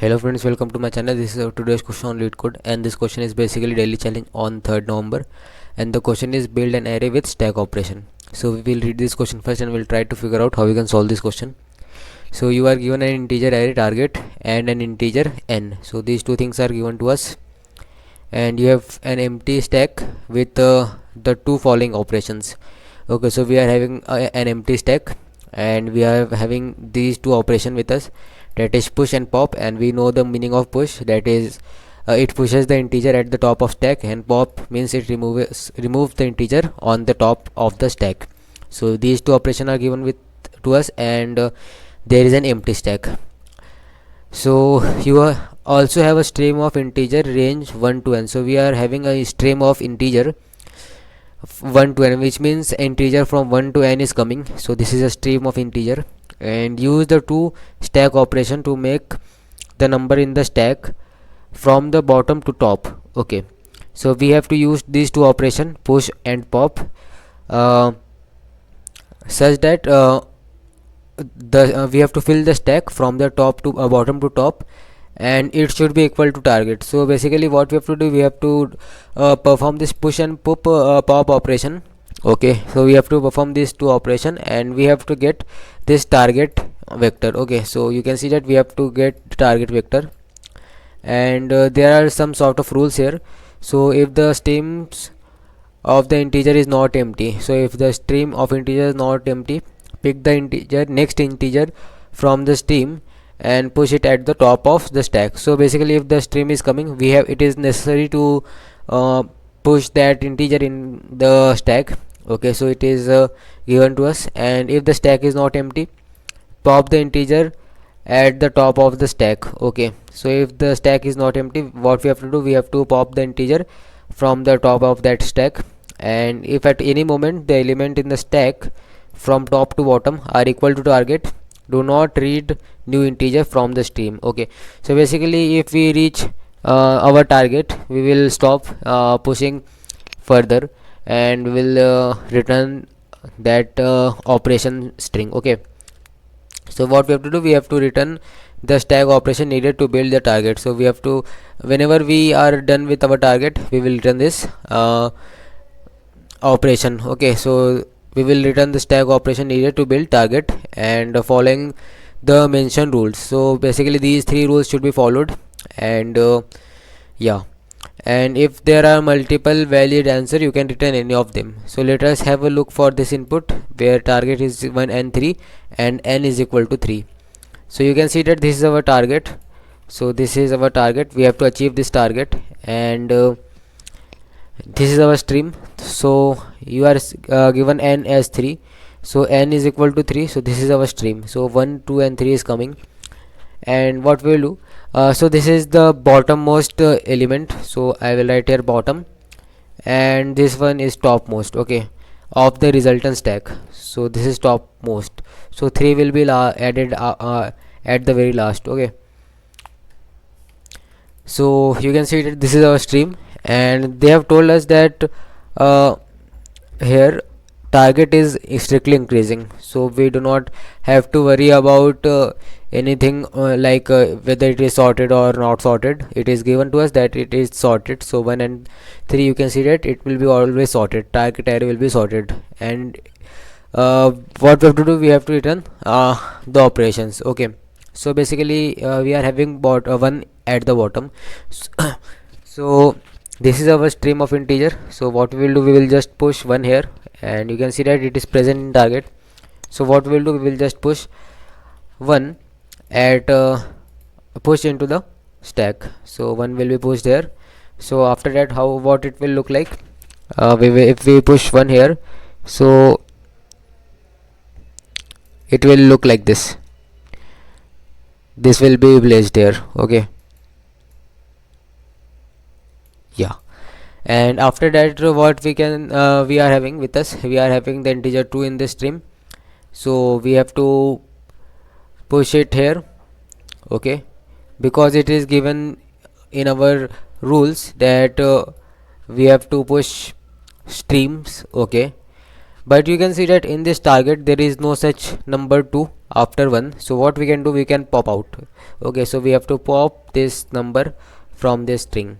Hello friends, welcome to my channel. This is our today's question on LeetCode, and this question is basically daily challenge on 3rd November, and the question is build an array with stack operation. So we will read this question first and we'll try to figure out how we can solve this question. So you are given an integer array target and an integer n. So these two things are given to us, and you have an empty stack with the two following operations. Okay, so we are having an empty stack and we are having these two operations with us, that is push and pop, and we know the meaning of push, that is it pushes the integer at the top of stack, and pop means it removes the integer on the top of the stack. So these two operations are given with to us, and there is an empty stack. So you also have a stream of integer range 1 to n. So we are having a stream of integer 1 to n, which means integer from 1 to n is coming. So this is a stream of integer, and use the two stack operation to make the number in the stack from the bottom to top. Okay, so we have to use these two operation, push and pop, such that we have to fill the stack from the top to bottom to top, and it should be equal to target. So basically what we have to do, we have to perform this push and pop operation. Okay, so we have to perform these two operation and we have to get this target vector. Okay, so you can see that we have to get target vector, and there are some sort of rules here. So if the streams of the integer is not empty, so if the stream of integer is not empty, pick the next integer from the stream and push it at the top of the stack. So basically if the stream is coming, it is necessary to push that integer in the stack. Okay, so it is given to us, and if the stack is not empty, pop the integer at the top of the stack. Okay, so if the stack is not empty, what we have to do, we have to pop the integer from the top of that stack, and if at any moment the element in the stack from top to bottom are equal to target, do not read new integer from the stream. Okay, so basically if we reach our target, we will stop pushing further and we will return that operation string. Okay, so what we have to do, we have to return the stack operation needed to build the target. So we have to, whenever we are done with our target, we will return this operation. Okay, so we will return the stack operation needed to build target, and following the mentioned rules. So basically these three rules should be followed, and yeah, and if there are multiple valid answer, you can return any of them. So let us have a look for this input where target is 1 and 3 and n is equal to 3. So you can see that this is our target. So this is our target, we have to achieve this target, and this is our stream. So you are given n as 3, so n is equal to 3, so this is our stream. So 1, 2 and 3 is coming, and what we will do, so this is the bottommost element, so I will write here bottom, and this one is topmost, okay, of the resultant stack. So this is topmost, so 3 will be added at the very last. Okay, so you can see that this is our stream, and they have told us that here target is strictly increasing, so we do not have to worry about anything like whether it is sorted or not sorted. It is given to us that it is sorted. So 1 and 3, you can see that it will be always sorted, target array will be sorted, and what we have to do, we have to return the operations. Okay, so basically we are having 1 at the bottom. So this is our stream of integer. So what we will do, we will just push 1 here, and you can see that it is present in target. So what we will do, we will just push 1 at push into the stack. So 1 will be pushed there. So after that, what it will look like, if we push 1 here, so it will look like this. This will be placed here. Okay, yeah, and after that what we can we are having with us, we are having the integer 2 in this stream, so we have to push it here. Okay, because it is given in our rules that we have to push streams. Okay, but you can see that in this target there is no such number 2 after 1, so what we can do, we can pop out. Okay, so we have to pop this number from this string.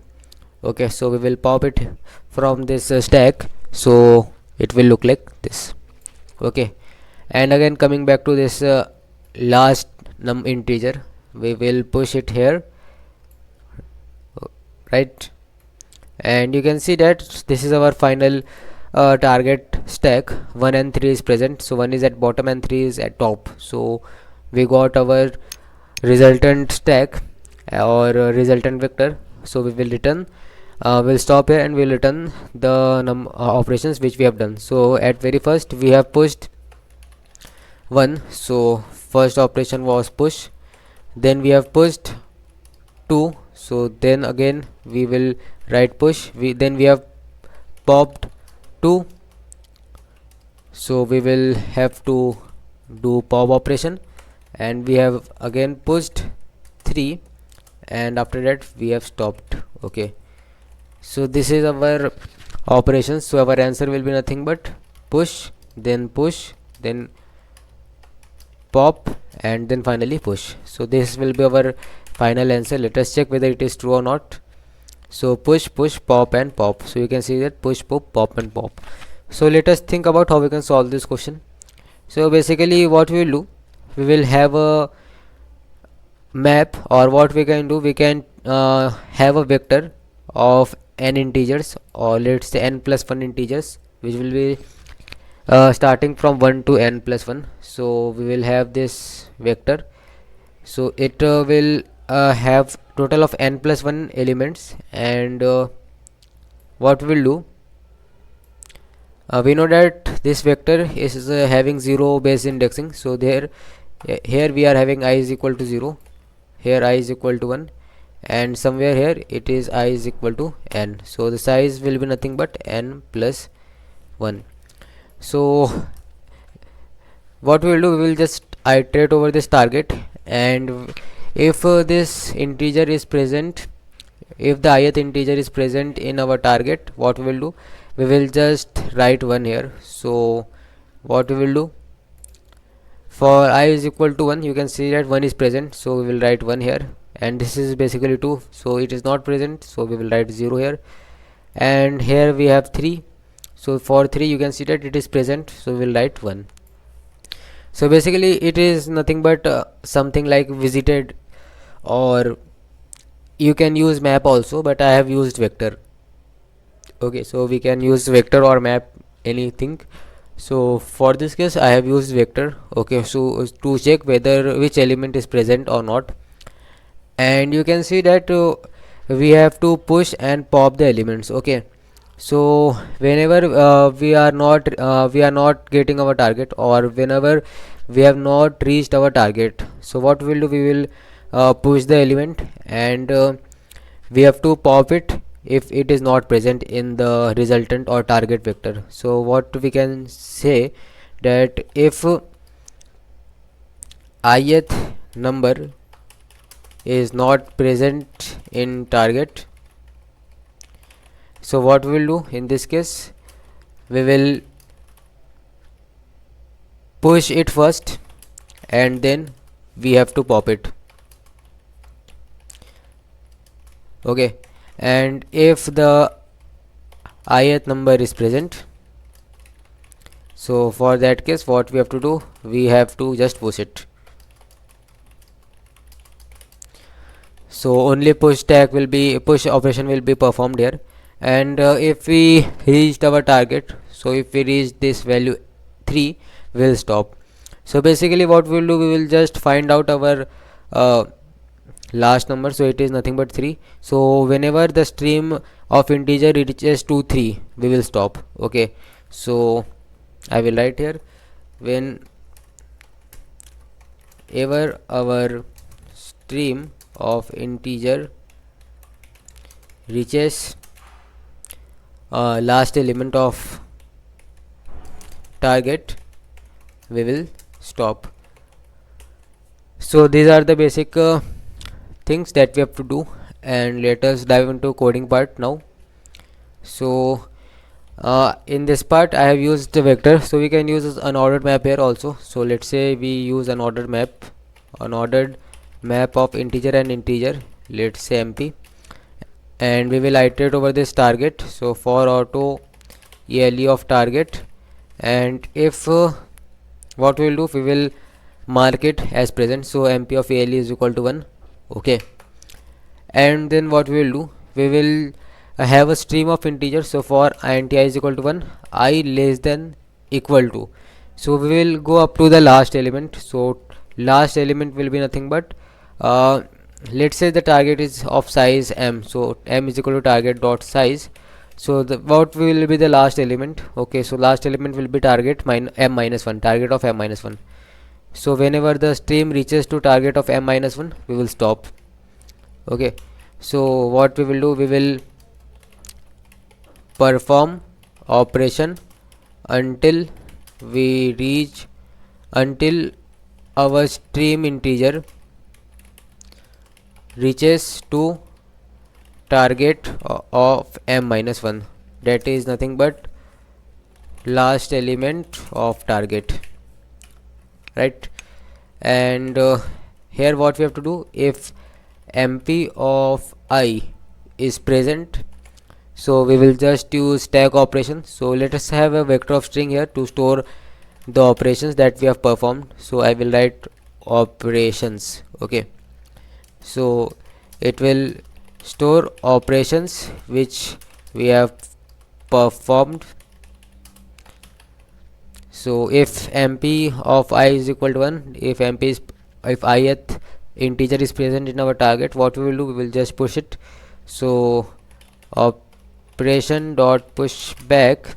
Okay, so we will pop it from this stack, so it will look like this. Okay, and again coming back to this last integer, we will push it here, right? And you can see that this is our final target stack. 1 and 3 is present, so 1 is at bottom and 3 is at top, so we got our resultant stack or resultant vector. So we will return, we'll stop here and we'll return the operations which we have done. So at very first we have pushed 1, so first operation was push, then we have pushed 2, so then again we will write push, then we have popped 2, so we will have to do pop operation, and we have again pushed 3, and after that we have stopped. Okay, so this is our operations. So our answer will be nothing but push, then pop, and then finally push. So this will be our final answer. Let us check whether it is true or not. So push, pop and pop. So you can see that push, pop and pop. So let us think about how we can solve this question. So basically what we will do, we will have a map, or what we can do, we can have a vector of n integers, or let's say n plus 1 integers, which will be starting from 1 to n plus 1. So we will have this vector, so it will have total of n plus 1 elements, and what we will do, we know that this vector is having 0 base indexing. So there here we are having I is equal to 0, here I is equal to 1, and somewhere here it is I is equal to n. So the size will be nothing but n plus 1. So what we will do, we will just iterate over this target, and if this integer is present, if the ith integer is present in our target, what we will do, we will just write 1 here. So what we will do, for I is equal to 1, you can see that 1 is present, so we will write 1 here, and this is basically 2, so it is not present, so we will write 0 here, and here we have 3, so for 3 you can see that it is present, so we will write 1. So basically it is nothing but something like visited, or you can use map also, but I have used vector. Okay, so we can use vector or map, anything. So for this case I have used vector. Okay, so to check whether which element is present or not, and you can see that we have to push and pop the elements. Okay, so whenever we are not getting our target, or whenever we have not reached our target, so what we will do, we will push the element, and we have to pop it if it is not present in the resultant or target vector. So what we can say, that if ith number is not present in target, so what we will do in this case, we will push it first, and then we have to pop it. Okay, and if the ith number is present, so for that case what we have to do, we have to just push it. So only push operation will be performed here, and if we reached our target, so if we reach this value 3, we will stop. So basically what we will do, we will just find out our last number, so it is nothing but 3. So whenever the stream of integer reaches to 3, we will stop. Okay, so I will write here, whenever our stream of integer reaches last element of target, we will stop. So these are the basic things that we have to do, and let us dive into coding part now. So In this part I have used the vector, so we can use an ordered map here also. So let's say we use an ordered map of integer and integer, let's say MP, and we will iterate over this target. So for auto ELE of target, and if what we will do, we will mark it as present, so MP of ELE is equal to 1. Okay, and then what we will do, we will have a stream of integers. So for int I is equal to 1, I less than equal to, so we will go up to the last element. So last element will be nothing but let's say the target is of size m, so m is equal to target dot size. So what will be the last element? Okay, so last element will be target m minus 1, target of m minus 1. So whenever the stream reaches to target of m minus 1, we will stop. Okay, so what we will do, we will perform operation until our stream integer reaches to target of m minus 1, that is nothing but last element of target, right? And here what we have to do, if MP of I is present, so we will just use stack operation. So let us have a vector of string here to store the operations that we have performed. So I will write operations. Okay, so it will store operations which we have performed. So if MP of I is equal to 1, if ith integer is present in our target, what we will do, we will just push it. So operation dot push back,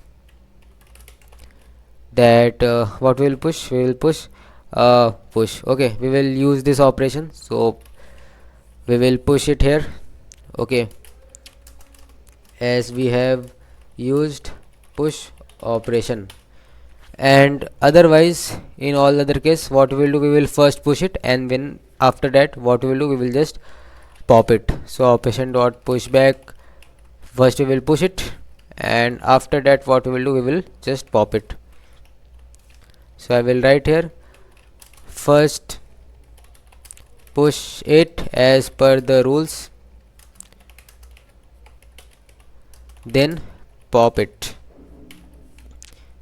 that what we will push, push. Okay, we will use this operation, so we will push it here. Okay, as we have used push operation. And otherwise, in all other case, what we will do, we will first push it, and when after that what we will do, we will just pop it. So operation dot push back, first we will push it, and after that what we will do, we will just pop it. So I will write here, first push it as per the rules, then pop it.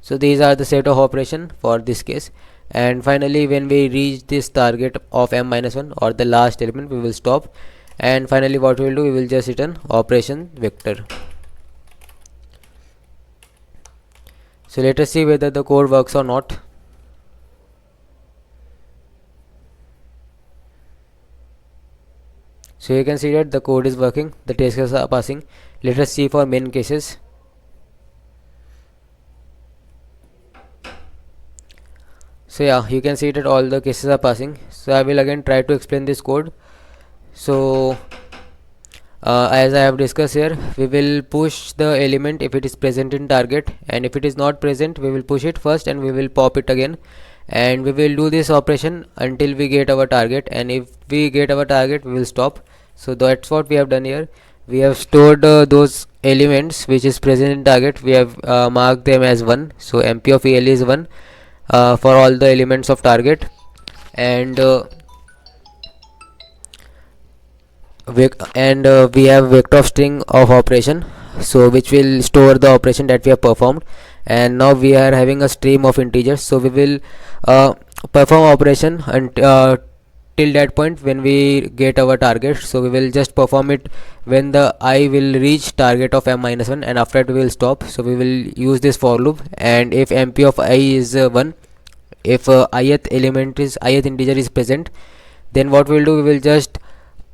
So these are the set of operation for this case. And finally, when we reach this target of m minus 1 or the last element, we will stop. And finally what we will do, we will just return operation vector. So let us see whether the code works or not. So you can see that the code is working, the test cases are passing. Let us see for main cases. So yeah, you can see that all the cases are passing. So I will again try to explain this code. So as I have discussed here, we will push the element if it is present in target, and if it is not present, we will push it first and we will pop it again, and we will do this operation until we get our target, and if we get our target, we will stop. So that's what we have done here. We have stored those elements which is present in target, we have marked them as 1. So MP of EL is 1 for all the elements of target, and we have vector of string of operation, so which will store the operation that we have performed. And now we are having a stream of integers, so we will perform operation till that point when we get our target. So we will just perform it when the I will reach target of m minus 1, and after that we will stop. So we will use this for loop, and if MP of I is 1, if ith integer is present, then what we will do, we will just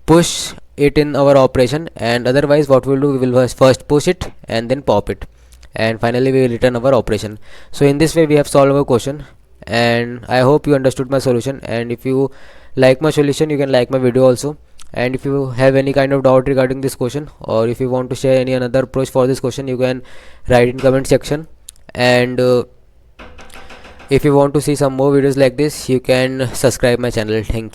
push it in our operation, and otherwise what we will do, we will first push it and then pop it, and finally we will return our operation. So in this way we have solved our question, and I hope you understood my solution. And if you like my solution, you can like my video also. And if you have any kind of doubt regarding this question, or if you want to share any another approach for this question, you can write in comment section. And if you want to see some more videos like this, you can subscribe my channel. Thank you.